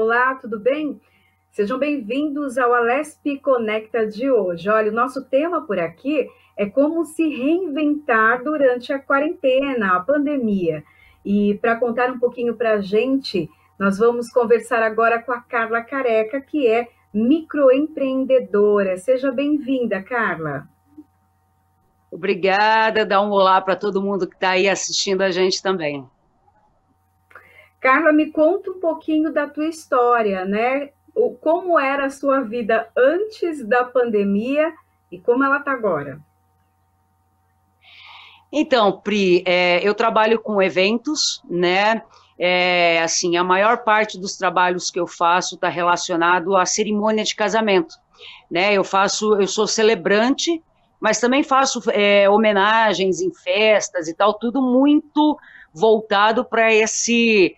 olá, tudo bem? Sejam bem-vindos ao Alesp Conecta de hoje. Olha, o nosso tema por aqui é como se reinventar durante a quarentena, a pandemia. E para contar um pouquinho para a gente, nós vamos conversar agora com a Carla Careca, que é microempreendedora. Seja bem-vinda, Carla. Obrigada, dá um olá para todo mundo que está aí assistindo a gente também. Carla, me conta um pouquinho da tua história, né? Como era a sua vida antes da pandemia e como ela está agora. Então, Pri, eu trabalho com eventos, né? Assim, a maior parte dos trabalhos que eu faço está relacionado à cerimônia de casamento, né? Eu sou celebrante, mas também faço homenagens em festas e tal, tudo muito voltado para esse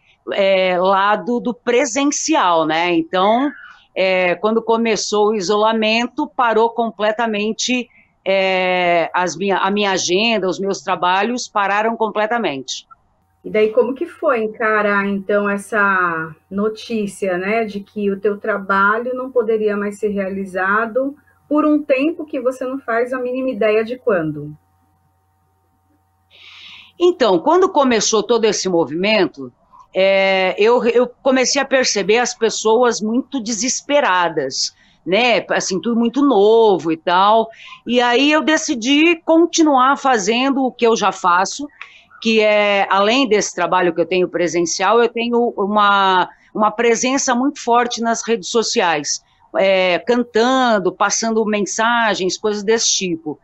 lado do presencial, né? Então, quando começou o isolamento, parou completamente a minha agenda, os meus trabalhos pararam completamente. E daí, como que foi encarar, então, essa notícia, né, de que o teu trabalho não poderia mais ser realizado por um tempo que você não faz a mínima ideia de quando? Então, quando começou todo esse movimento, eu comecei a perceber as pessoas muito desesperadas, né? Assim, tudo muito novo e tal. E aí eu decidi continuar fazendo o que eu já faço, que é, além desse trabalho que eu tenho presencial, eu tenho uma presença muito forte nas redes sociais, cantando, passando mensagens, coisas desse tipo.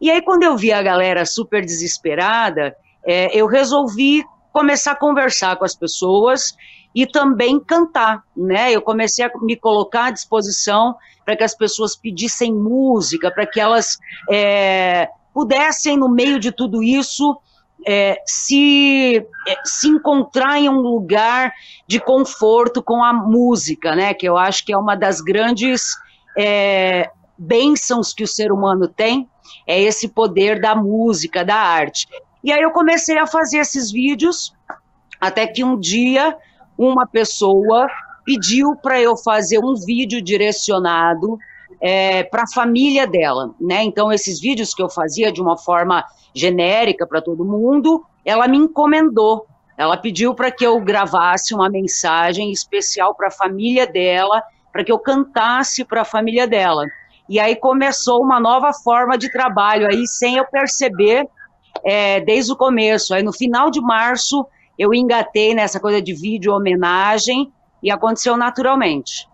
E aí, quando eu vi a galera super desesperada, eu resolvi começar a conversar com as pessoas e também cantar, né? Eu comecei a me colocar à disposição para que as pessoas pedissem música, para que elas pudessem, no meio de tudo isso, se encontrar em um lugar de conforto com a música, né? Que eu acho que é uma das grandes bênçãos que o ser humano tem, é esse poder da música, da arte. E aí eu comecei a fazer esses vídeos, até que um dia uma pessoa pediu para eu fazer um vídeo direcionado para a família dela, né? Então, esses vídeos que eu fazia de uma forma genérica para todo mundo, ela me encomendou. Ela pediu para que eu gravasse uma mensagem especial para a família dela, para que eu cantasse para a família dela. E aí começou uma nova forma de trabalho, aí sem eu perceber, desde o começo. Aí no final de março, eu engatei nessa coisa de vídeo homenagem e aconteceu naturalmente.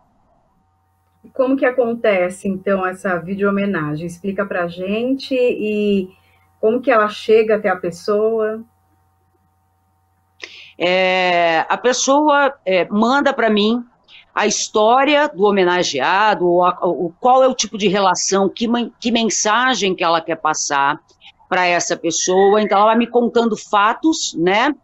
Como que acontece, então, essa vídeo-homenagem? Explica pra gente e como que ela chega até a pessoa. A pessoa manda para mim a história do homenageado, qual é o tipo de relação, que mensagem que ela quer passar para essa pessoa. Então, ela vai me contando fatos, né?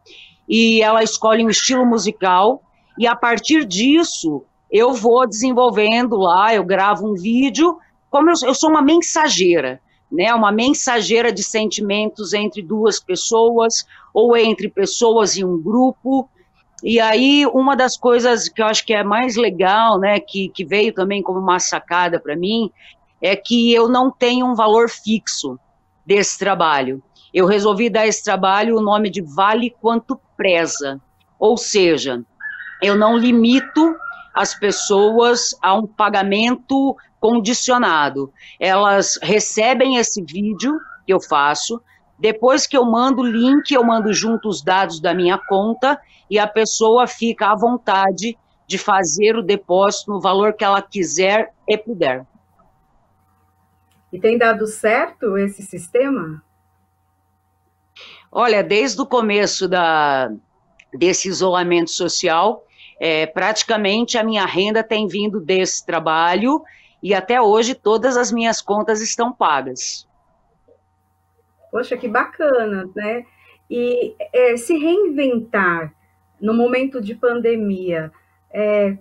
E ela escolhe um estilo musical, e a partir disso, eu vou desenvolvendo lá, eu gravo um vídeo, como eu sou uma mensageira, né? Uma mensageira de sentimentos entre duas pessoas, ou entre pessoas em um grupo. E aí, uma das coisas que eu acho que é mais legal, né, que veio também como uma sacada para mim, é que eu não tenho um valor fixo desse trabalho. Eu resolvi dar a esse trabalho o nome de Vale Quanto Preza. Ou seja, eu não limito as pessoas a um pagamento condicionado. Elas recebem esse vídeo que eu faço, depois que eu mando o link, eu mando junto os dados da minha conta e a pessoa fica à vontade de fazer o depósito no valor que ela quiser e puder. E tem dado certo esse sistema? Olha, desde o começo desse isolamento social, praticamente a minha renda tem vindo desse trabalho e até hoje todas as minhas contas estão pagas. Poxa, que bacana, né? E se reinventar no momento de pandemia,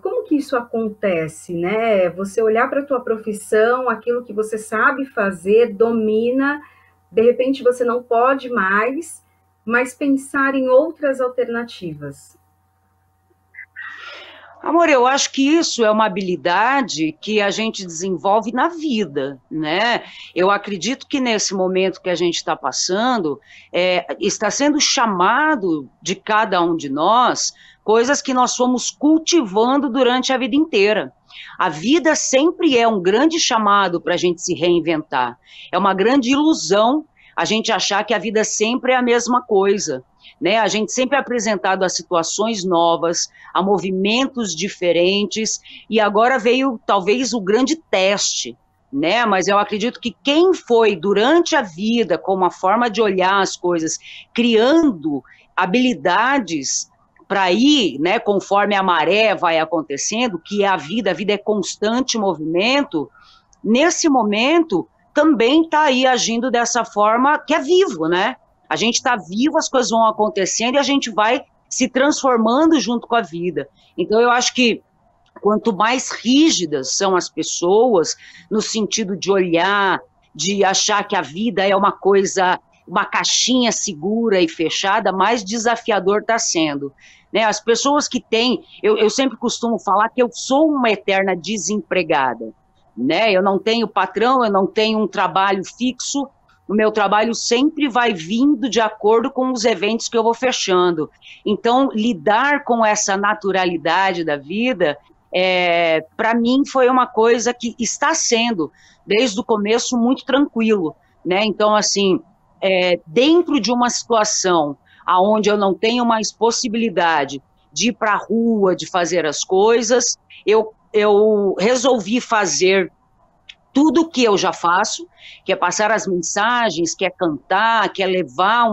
como que isso acontece, né? Você olhar para a tua profissão, aquilo que você sabe fazer, domina, de repente você não pode mais, mas pensar em outras alternativas. Amor, eu acho que isso é uma habilidade que a gente desenvolve na vida, né? Eu acredito que nesse momento que a gente está passando, está sendo chamado de cada um de nós coisas que nós fomos cultivando durante a vida inteira. A vida sempre é um grande chamado para a gente se reinventar. É uma grande ilusão a gente achar que a vida sempre é a mesma coisa, né? A gente sempre é apresentado a situações novas, a movimentos diferentes, e agora veio talvez o grande teste, né? Mas eu acredito que quem foi durante a vida, com uma forma de olhar as coisas, criando habilidades para ir, né, conforme a maré vai acontecendo, que é a vida é constante movimento, nesse momento também está aí agindo dessa forma que é vivo, né? A gente está vivo, as coisas vão acontecendo e a gente vai se transformando junto com a vida. Então, eu acho que quanto mais rígidas são as pessoas, no sentido de olhar, de achar que a vida é uma coisa, uma caixinha segura e fechada, mais desafiador está sendo. Né? As pessoas que têm, eu sempre costumo falar que eu sou uma eterna desempregada. Né? Eu não tenho patrão, eu não tenho um trabalho fixo, o meu trabalho sempre vai vindo de acordo com os eventos que eu vou fechando. Então, lidar com essa naturalidade da vida, para mim, foi uma coisa que está sendo, desde o começo, muito tranquilo. Né? Então, assim, dentro de uma situação onde eu não tenho mais possibilidade de ir para a rua, de fazer as coisas, eu resolvi fazer tudo o que eu já faço, que é passar as mensagens, que é cantar, que é levar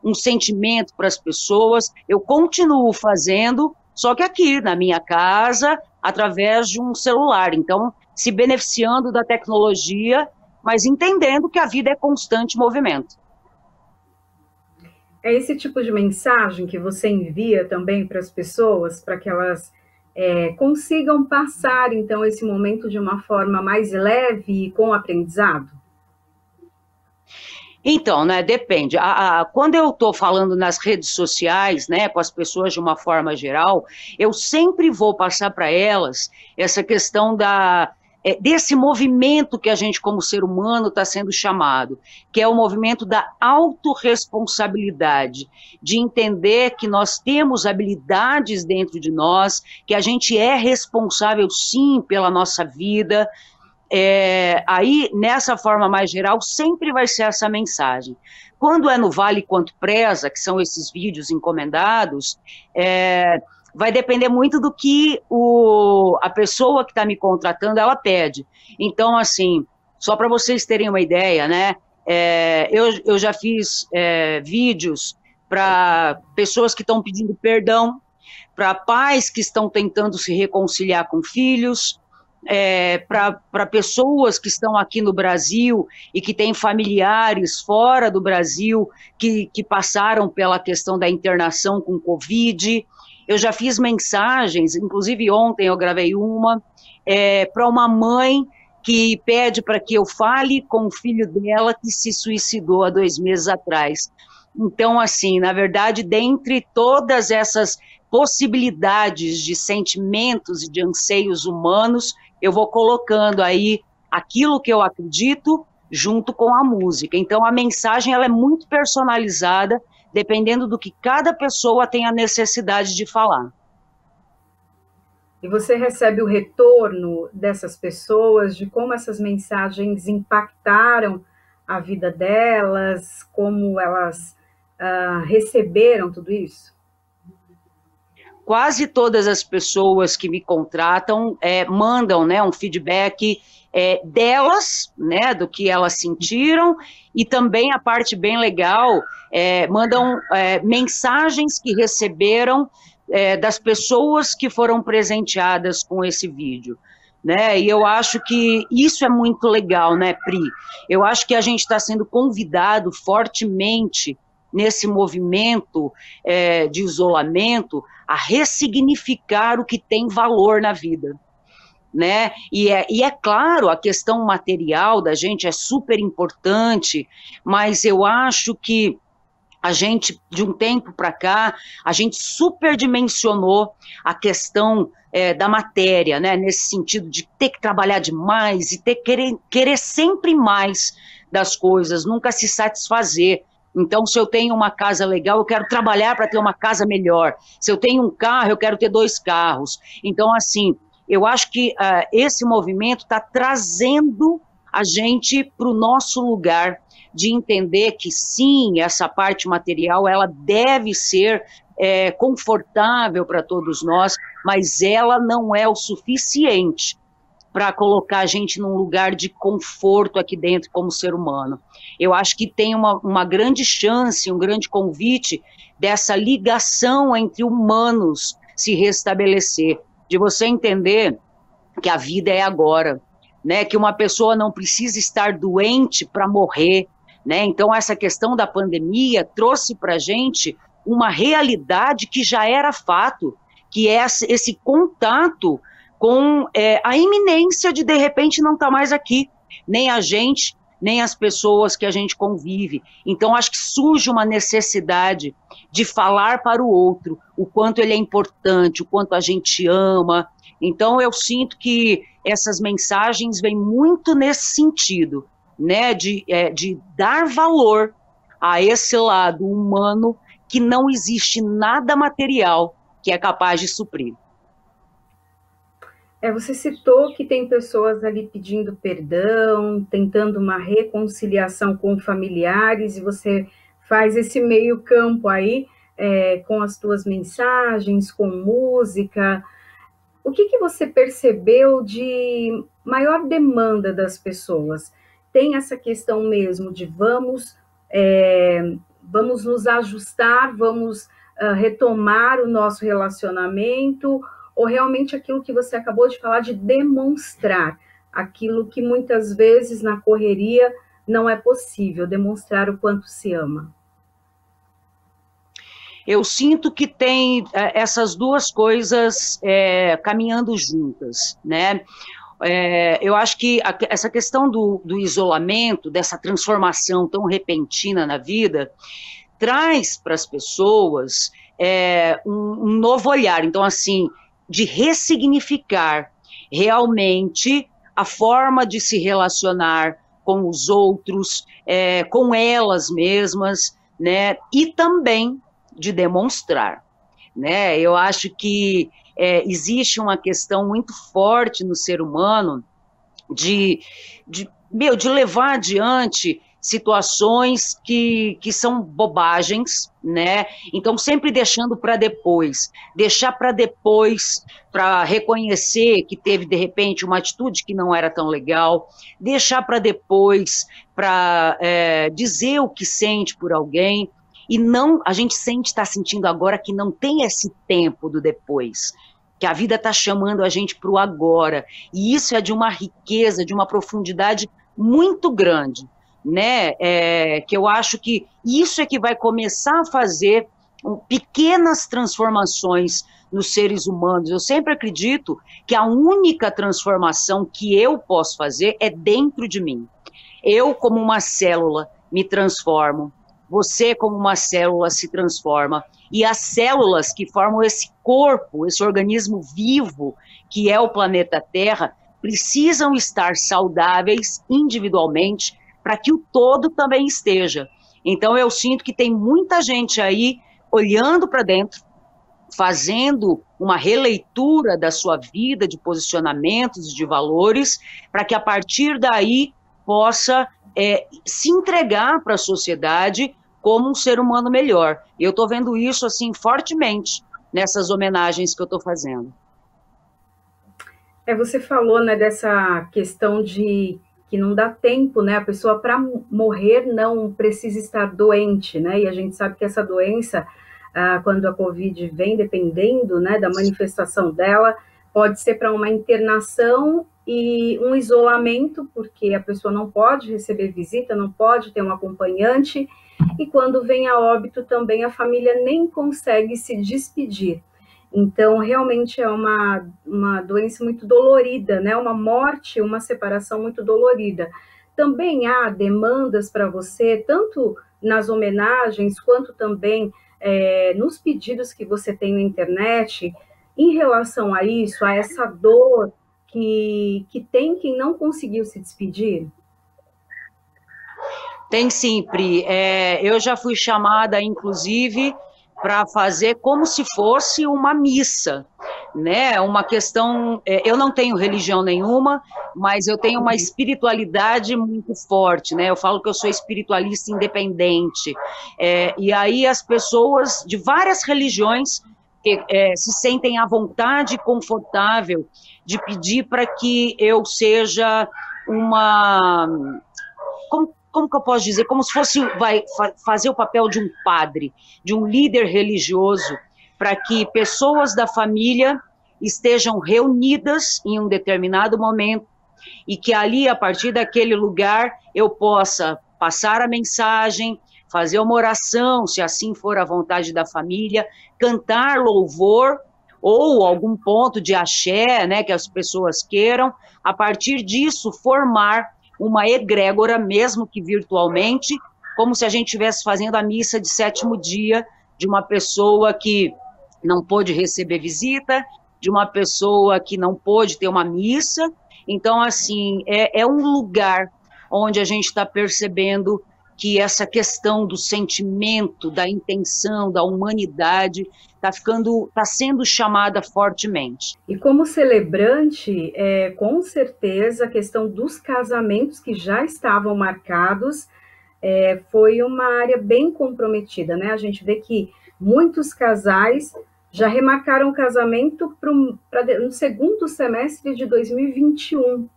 um sentimento para as pessoas. Eu continuo fazendo, só que aqui, na minha casa, através de um celular. Então, se beneficiando da tecnologia, mas entendendo que a vida é constante movimento. É esse tipo de mensagem que você envia também para as pessoas, para que elas consigam passar, então, esse momento de uma forma mais leve e com aprendizado? Então, né, depende. Quando eu estou falando nas redes sociais, né, com as pessoas de uma forma geral, eu sempre vou passar para elas essa questão desse movimento que a gente, como ser humano, está sendo chamado, que é o movimento da autorresponsabilidade, de entender que nós temos habilidades dentro de nós, que a gente é responsável, sim, pela nossa vida. Aí, nessa forma mais geral, sempre vai ser essa mensagem. Quando é no Vale Quanto Preza, que são esses vídeos encomendados, vai depender muito do que a pessoa que está me contratando, ela pede. Então, assim, só para vocês terem uma ideia, né, eu já fiz vídeos para pessoas que estão pedindo perdão, para pais que estão tentando se reconciliar com filhos, para pessoas que estão aqui no Brasil e que têm familiares fora do Brasil que passaram pela questão da internação com Covid. Eu já fiz mensagens, inclusive ontem eu gravei uma, para uma mãe que pede para que eu fale com o filho dela que se suicidou há 2 meses atrás. Então, assim, na verdade, dentre todas essas possibilidades de sentimentos e de anseios humanos, eu vou colocando aí aquilo que eu acredito junto com a música. Então, a mensagem ela é muito personalizada, dependendo do que cada pessoa tem a necessidade de falar. E você recebe o retorno dessas pessoas, de como essas mensagens impactaram a vida delas, como elas receberam tudo isso? Quase todas as pessoas que me contratam mandam, né, um feedback delas, né, do que elas sentiram, e também a parte bem legal, mandam mensagens que receberam das pessoas que foram presenteadas com esse vídeo. Né? E eu acho que isso é muito legal, né, Pri? Eu acho que a gente está sendo convidado fortemente nesse movimento de isolamento a ressignificar o que tem valor na vida. Né? E é claro, a questão material da gente é super importante, mas eu acho que A gente, de um tempo para cá, a gente superdimensionou a questão da matéria, né? Nesse sentido de ter que trabalhar demais e querer sempre mais das coisas, nunca se satisfazer. Então, se eu tenho uma casa legal, eu quero trabalhar para ter uma casa melhor. Se eu tenho um carro, eu quero ter 2 carros. Então, assim, eu acho que esse movimento está trazendo a gente para o nosso lugar de entender que sim, essa parte material ela deve ser confortável para todos nós, mas ela não é o suficiente para colocar a gente num lugar de conforto aqui dentro como ser humano. Eu acho que tem uma grande chance, um grande convite dessa ligação entre humanos se restabelecer, de você entender que a vida é agora, né? Que uma pessoa não precisa estar doente para morrer, né? Então, essa questão da pandemia trouxe para a gente uma realidade que já era fato, que é esse contato com a iminência de repente, não estar mais aqui, nem a gente, nem as pessoas que a gente convive. Então, acho que surge uma necessidade de falar para o outro o quanto ele é importante, o quanto a gente ama. Então, eu sinto que essas mensagens vêm muito nesse sentido, né, de dar valor a esse lado humano que não existe nada material que é capaz de suprir. Você citou que tem pessoas ali pedindo perdão, tentando uma reconciliação com familiares, e você faz esse meio campo aí, com as tuas mensagens, com música. O que você percebeu de maior demanda das pessoas? Tem essa questão mesmo de vamos nos ajustar, vamos retomar o nosso relacionamento, ou realmente aquilo que você acabou de falar de demonstrar, aquilo que muitas vezes na correria não é possível, demonstrar o quanto se ama? Eu sinto que tem essas duas coisas caminhando juntas, né? Eu acho que essa questão do isolamento, dessa transformação tão repentina na vida, traz para as pessoas um novo olhar. Então, assim, de ressignificar realmente a forma de se relacionar com os outros, com elas mesmas, né? E também de demonstrar, né? Eu acho que existe uma questão muito forte no ser humano de levar adiante situações que são bobagens, né? Então, sempre deixar para depois, para reconhecer que teve, de repente, uma atitude que não era tão legal, deixar para depois, para dizer o que sente por alguém, e não, a gente está sentindo agora que não tem esse tempo do depois, que a vida está chamando a gente para o agora, e isso é de uma riqueza, de uma profundidade muito grande, né? Que eu acho que isso é que vai começar a fazer pequenas transformações nos seres humanos. Eu sempre acredito que a única transformação que eu posso fazer é dentro de mim. Eu, como uma célula, me transformo. Você, como uma célula, se transforma. E as células que formam esse corpo, esse organismo vivo, que é o planeta Terra, precisam estar saudáveis individualmente para que o todo também esteja. Então, eu sinto que tem muita gente aí olhando para dentro, fazendo uma releitura da sua vida, de posicionamentos, de valores, para que a partir daí possa se entregar para a sociedade como um ser humano melhor. Eu estou vendo isso assim fortemente nessas homenagens que eu estou fazendo. Você falou, né, dessa questão de que não dá tempo, né? A pessoa para morrer não precisa estar doente, né? E a gente sabe que essa doença, quando a Covid vem, dependendo, né, da manifestação dela, pode ser para uma internação e um isolamento, porque a pessoa não pode receber visita, não pode ter um acompanhante, e quando vem a óbito também a família nem consegue se despedir. Então, realmente é uma doença muito dolorida, né? Uma morte, uma separação muito dolorida. também há demandas para você, tanto nas homenagens, quanto também nos pedidos que você tem na internet, em relação a isso, a essa dor que tem quem não conseguiu se despedir? Tem sim, Pri. Eu já fui chamada, inclusive, para fazer como se fosse uma missa, né? Uma questão. Eu não tenho religião nenhuma, mas eu tenho uma espiritualidade muito forte, né? Eu falo que eu sou espiritualista independente. E aí as pessoas de várias religiões que se sentem à vontade e confortável de pedir para que eu seja uma. Como que eu posso dizer? Como se fosse fazer o papel de um padre, de um líder religioso, para que pessoas da família estejam reunidas em um determinado momento e que ali, a partir daquele lugar, eu possa passar a mensagem, fazer uma oração, se assim for a vontade da família, cantar louvor ou algum ponto de axé, né, que as pessoas queiram, a partir disso formar uma egrégora, mesmo que virtualmente, como se a gente estivesse fazendo a missa de sétimo dia de uma pessoa que não pôde receber visita, de uma pessoa que não pôde ter uma missa. Então, assim, é um lugar onde a gente está percebendo que essa questão do sentimento, da intenção, da humanidade, está sendo chamada fortemente. E como celebrante, com certeza a questão dos casamentos que já estavam marcados foi uma área bem comprometida, né? A gente vê que muitos casais já remarcaram o casamento no segundo semestre de 2021.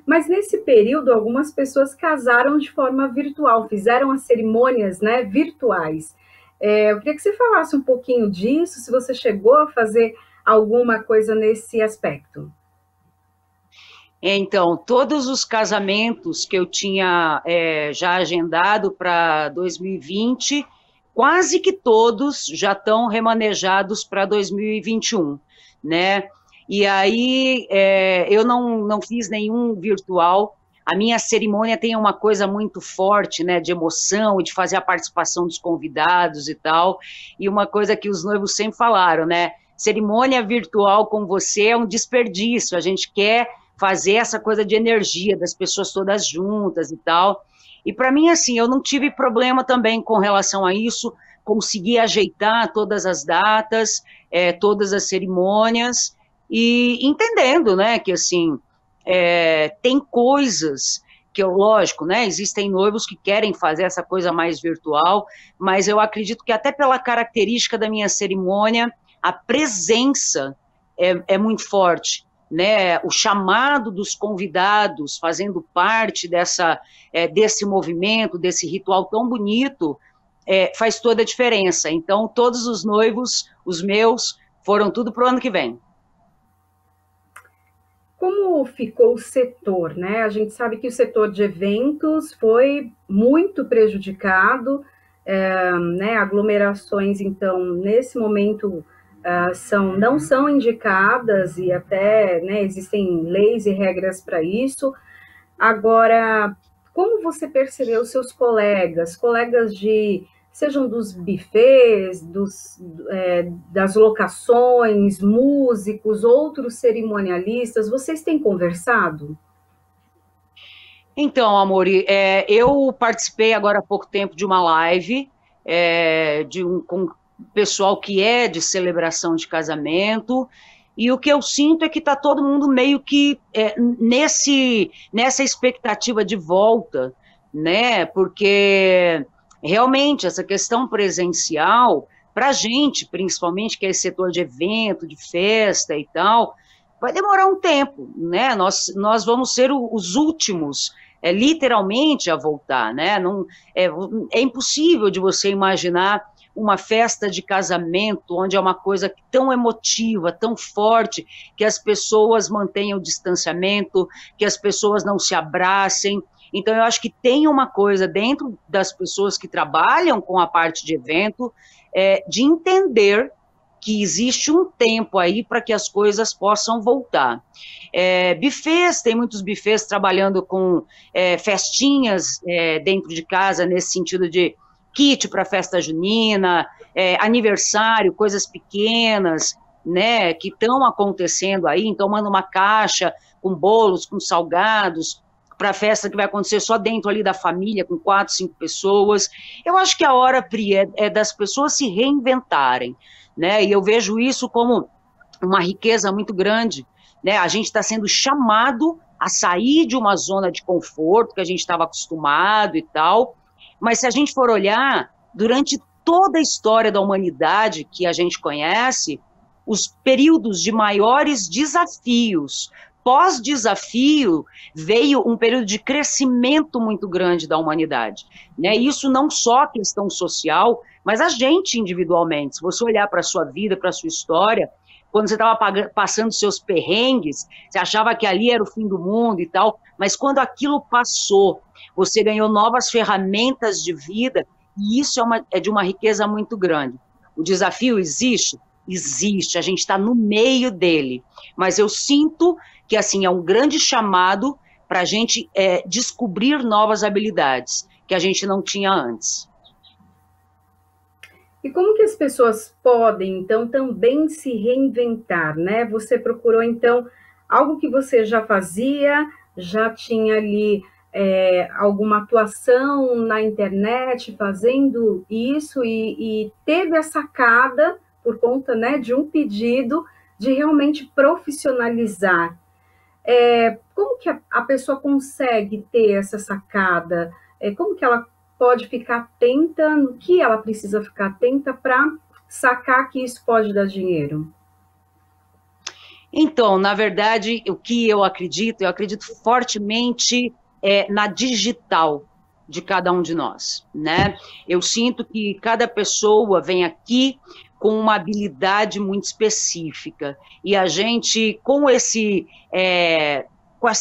Mas nesse período, algumas pessoas casaram de forma virtual, fizeram as cerimônias, né, virtuais. Eu queria que você falasse um pouquinho disso, se você chegou a fazer alguma coisa nesse aspecto. Então, todos os casamentos que eu tinha já agendado para 2020, quase que todos já estão remanejados para 2021, né? E aí eu não fiz nenhum virtual. A minha cerimônia tem uma coisa muito forte, né, de emoção, de fazer a participação dos convidados e tal, e uma coisa que os noivos sempre falaram, né, cerimônia virtual com você é um desperdício, a gente quer fazer essa coisa de energia das pessoas todas juntas e tal, e para mim, assim, eu não tive problema também com relação a isso, consegui ajeitar todas as datas, todas as cerimônias, e entendendo, né, que assim, tem coisas que, lógico, né, existem noivos que querem fazer essa coisa mais virtual, mas eu acredito que até pela característica da minha cerimônia, a presença é muito forte, né, o chamado dos convidados, fazendo parte desse movimento, desse ritual tão bonito, faz toda a diferença. Então, todos os noivos, os meus, foram tudo para o ano que vem. Como ficou o setor, né? A gente sabe que o setor de eventos foi muito prejudicado, né? Aglomerações, então, nesse momento, não são indicadas e até, né, existem leis e regras para isso. Agora, como você percebeu seus colegas sejam dos bufês, das locações, músicos, outros cerimonialistas, vocês têm conversado? Então, Amori, eu participei agora há pouco tempo de uma live com pessoal que é de celebração de casamento, e o que eu sinto é que está todo mundo meio que nessa expectativa de volta, né? Porque realmente essa questão presencial, para a gente, principalmente, que é esse setor de evento, de festa e tal, vai demorar um tempo, né? Nós vamos ser os últimos, literalmente, a voltar, né? Não, é impossível de você imaginar uma festa de casamento, onde é uma coisa tão emotiva, tão forte, que as pessoas mantenham o distanciamento, que as pessoas não se abracem. Então, eu acho que tem uma coisa dentro das pessoas que trabalham com a parte de evento, de entender que existe um tempo aí para que as coisas possam voltar. Buffets, tem muitos buffets trabalhando com festinhas dentro de casa, nesse sentido de kit para festa junina, aniversário, coisas pequenas, né, que estão acontecendo aí, então manda uma caixa com bolos, com salgados, para a festa que vai acontecer só dentro ali da família, com 4, 5 pessoas. Eu acho que a hora, Pri, é das pessoas se reinventarem, né, e eu vejo isso como uma riqueza muito grande, né, a gente está sendo chamado a sair de uma zona de conforto que a gente estava acostumado e tal, mas se a gente for olhar, durante toda a história da humanidade que a gente conhece, os períodos de maiores desafios, pós-desafio, veio um período de crescimento muito grande da humanidade, né? Isso não só a questão social, mas a gente individualmente. Se você olhar para a sua vida, para a sua história, quando você estava passando seus perrengues, você achava que ali era o fim do mundo e tal, mas quando aquilo passou, você ganhou novas ferramentas de vida, e isso é de uma riqueza muito grande. O desafio existe? Existe, a gente está no meio dele, mas eu sinto que assim é um grande chamado para a gente descobrir novas habilidades que a gente não tinha antes. E como que as pessoas podem, então, também se reinventar, né? Você procurou, então, algo que você já fazia, já tinha ali alguma atuação na internet fazendo isso e teve a sacada por conta, né, de um pedido de realmente profissionalizar. Como que a pessoa consegue ter essa sacada? Como que ela pode ficar atenta, no que ela precisa ficar atenta para sacar que isso pode dar dinheiro? Então, na verdade, o que eu acredito fortemente na digital de cada um de nós, né? Eu sinto que cada pessoa vem aqui com uma habilidade muito específica, e a gente, com essa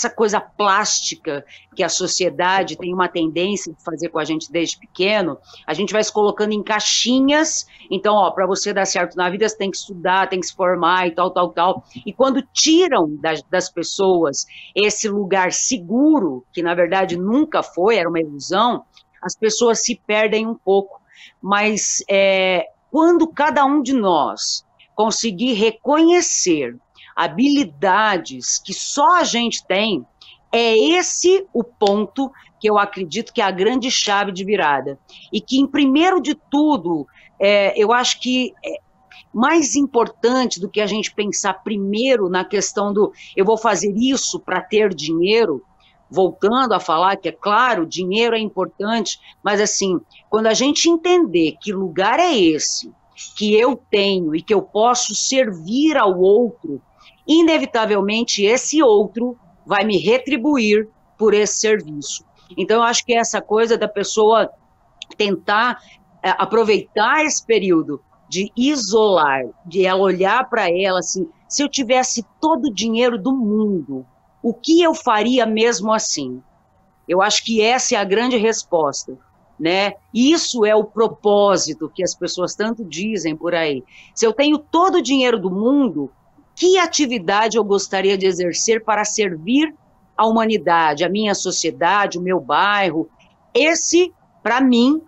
coisa plástica que a sociedade tem uma tendência de fazer com a gente desde pequeno, a gente vai se colocando em caixinhas. Então, para você dar certo na vida, você tem que estudar, tem que se formar e tal, tal, tal. E quando tiram das pessoas esse lugar seguro, que na verdade nunca foi, era uma ilusão, as pessoas se perdem um pouco. Mas quando cada um de nós conseguir reconhecer habilidades que só a gente tem, é esse o ponto que eu acredito que é a grande chave de virada. E que, em primeiro de tudo, eu acho que mais importante do que a gente pensar primeiro na questão do eu vou fazer isso para ter dinheiro, voltando a falar que, é claro, dinheiro é importante, mas assim, quando a gente entender que lugar é esse, que eu tenho e que eu posso servir ao outro, inevitavelmente esse outro vai me retribuir por esse serviço. Então, eu acho que essa coisa da pessoa tentar aproveitar esse período de isolar, de ela olhar para ela assim, se eu tivesse todo o dinheiro do mundo, o que eu faria mesmo assim? Eu acho que essa é a grande resposta, né? Isso é o propósito que as pessoas tanto dizem por aí. Se eu tenho todo o dinheiro do mundo, que atividade eu gostaria de exercer para servir a humanidade, a minha sociedade, o meu bairro? Esse, para mim,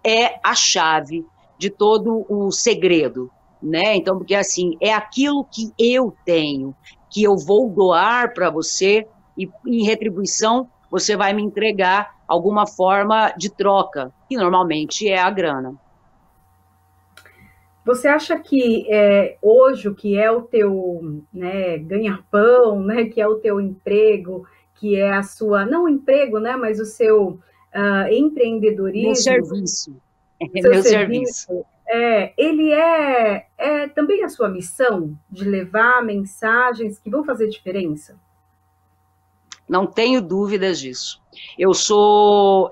é a chave de todo o segredo, né? Então, porque assim, é aquilo que eu tenho, que eu vou doar para você e, em retribuição, você vai me entregar alguma forma de troca, que normalmente é a grana. Você acha que hoje o que é o teu, né, ganha-pão, né, que é o teu emprego, que é a sua, não o emprego, né, mas o seu empreendedorismo, meu serviço, seu meu serviço, serviço. Ele é também a sua missão de levar mensagens que vão fazer diferença? Não tenho dúvidas disso. Eu sou,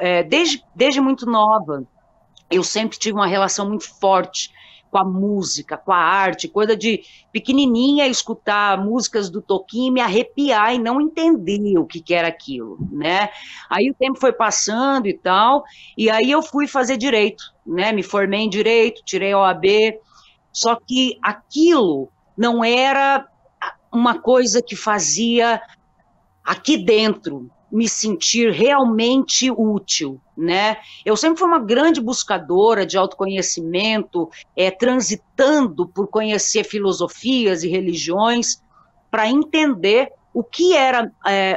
desde muito nova, eu sempre tive uma relação muito forte com a música, com a arte, coisa de pequenininha, escutar músicas do Toquinho, me arrepiar e não entender o que era aquilo, né? Aí o tempo foi passando e tal, e aí eu fui fazer direito, né? Me formei em direito, tirei a OAB, Só que aquilo não era uma coisa que fazia aqui dentro me sentir realmente útil, né? Eu sempre fui uma grande buscadora de autoconhecimento, transitando por conhecer filosofias e religiões para entender o que era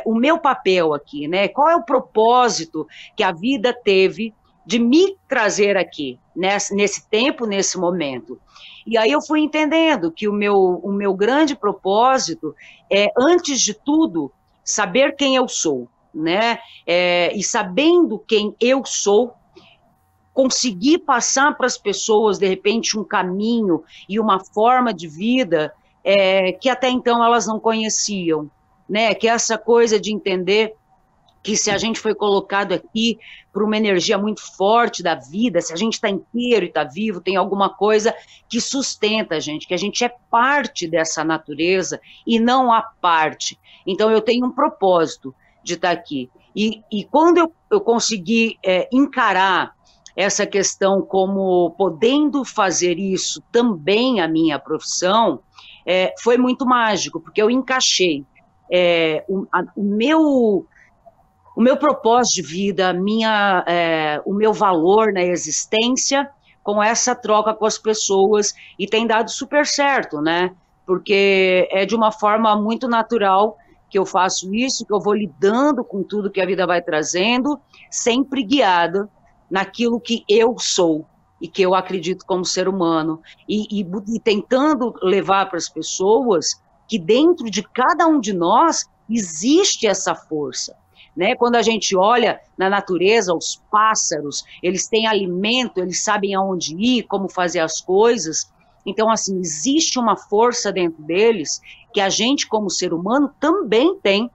o meu papel aqui, né? Qual é o propósito que a vida teve de me trazer aqui, nesse tempo, nesse momento. E aí eu fui entendendo que o meu grande propósito é, antes de tudo, saber quem eu sou, né? E sabendo quem eu sou, conseguir passar para as pessoas, de repente, um caminho e uma forma de vida que até então elas não conheciam, né? Que é essa coisa de entender que se a gente foi colocado aqui por uma energia muito forte da vida, se a gente está inteiro e está vivo, tem alguma coisa que sustenta a gente, que a gente é parte dessa natureza e não a parte. Então eu tenho um propósito de estar aqui. E quando eu consegui encarar essa questão como podendo fazer isso também a minha profissão, foi muito mágico, porque eu encaixei o meu propósito de vida, o meu valor na existência com essa troca com as pessoas, e tem dado super certo, né? Porque é de uma forma muito natural que eu faço isso, que eu vou lidando com tudo que a vida vai trazendo, sempre guiada naquilo que eu sou e que eu acredito como ser humano, e tentando levar para as pessoas que dentro de cada um de nós existe essa força. Né? Quando a gente olha na natureza, os pássaros, eles têm alimento, eles sabem aonde ir, como fazer as coisas. Então, assim, existe uma força dentro deles que a gente, como ser humano, também tem.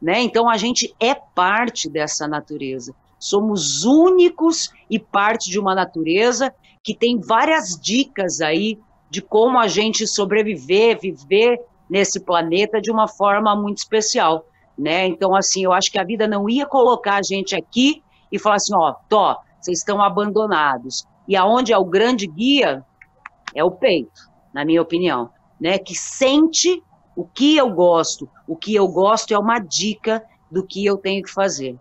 Né? Então, a gente é parte dessa natureza. Somos únicos e parte de uma natureza que tem várias dicas aí de como a gente sobreviver, viver nesse planeta de uma forma muito especial. Né? Então, assim, eu acho que a vida não ia colocar a gente aqui e falar assim, ó, vocês estão abandonados. E aonde é o grande guia é o peito, na minha opinião, né? Que sente o que eu gosto. O que eu gosto é uma dica do que eu tenho que fazer.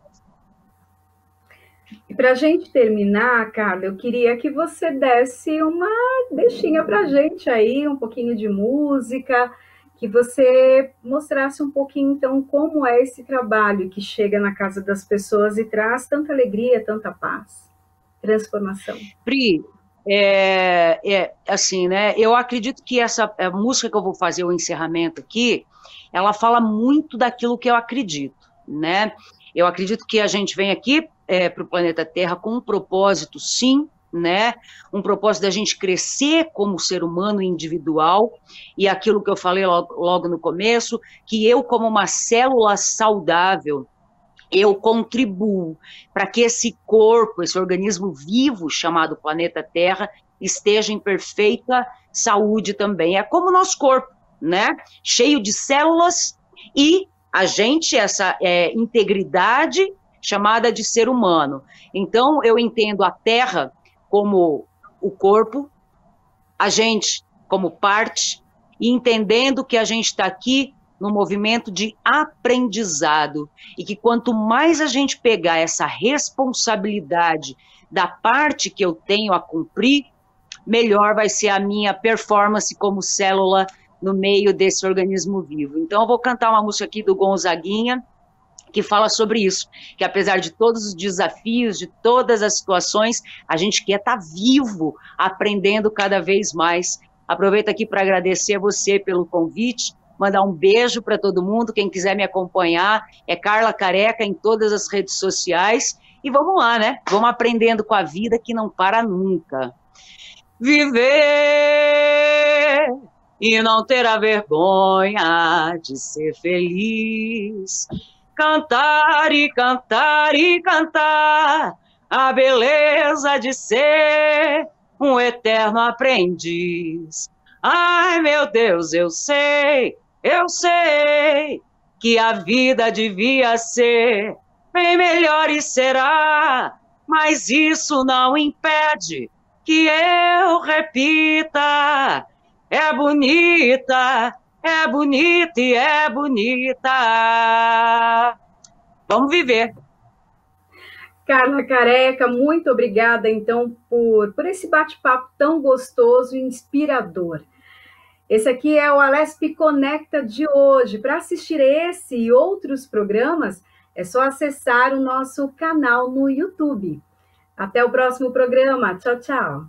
E para a gente terminar, Carla, eu queria que você desse uma deixinha para a gente aí, um pouquinho de música, que você mostrasse um pouquinho, então, como é esse trabalho que chega na casa das pessoas e traz tanta alegria, tanta paz, transformação. Pri, assim, né? Eu acredito que essa música que eu vou fazer, o encerramento aqui, ela fala muito daquilo que eu acredito, né? Eu acredito que a gente vem aqui para o planeta Terra com um propósito, sim, né? Um propósito da gente crescer como ser humano individual, e aquilo que eu falei logo no começo, que eu, como uma célula saudável, eu contribuo para que esse corpo, esse organismo vivo chamado planeta Terra, esteja em perfeita saúde também. É como o nosso corpo, né? Cheio de células, e a gente, essa integridade chamada de ser humano. Então, eu entendo a Terra como o corpo, a gente como parte, e entendendo que a gente está aqui no movimento de aprendizado, e que quanto mais a gente pegar essa responsabilidade da parte que eu tenho a cumprir, melhor vai ser a minha performance como célula no meio desse organismo vivo. Então eu vou cantar uma música aqui do Gonzaguinha, que fala sobre isso, que apesar de todos os desafios, de todas as situações, a gente quer estar vivo, aprendendo cada vez mais. Aproveito aqui para agradecer a você pelo convite, mandar um beijo para todo mundo. Quem quiser me acompanhar é Carla Careca em todas as redes sociais, e vamos lá, né? Vamos aprendendo com a vida que não para nunca. Viver e não ter a vergonha de ser feliz. Cantar e cantar e cantar a beleza de ser um eterno aprendiz. Ai, meu Deus, eu sei que a vida devia ser bem melhor e será, mas isso não impede que eu repita. É bonita e é bonita. Vamos viver. Carla Careca, muito obrigada, então, por esse bate-papo tão gostoso e inspirador. Esse aqui é o Alesp Conecta de hoje. Para assistir esse e outros programas, é só acessar o nosso canal no YouTube. Até o próximo programa. Tchau, tchau.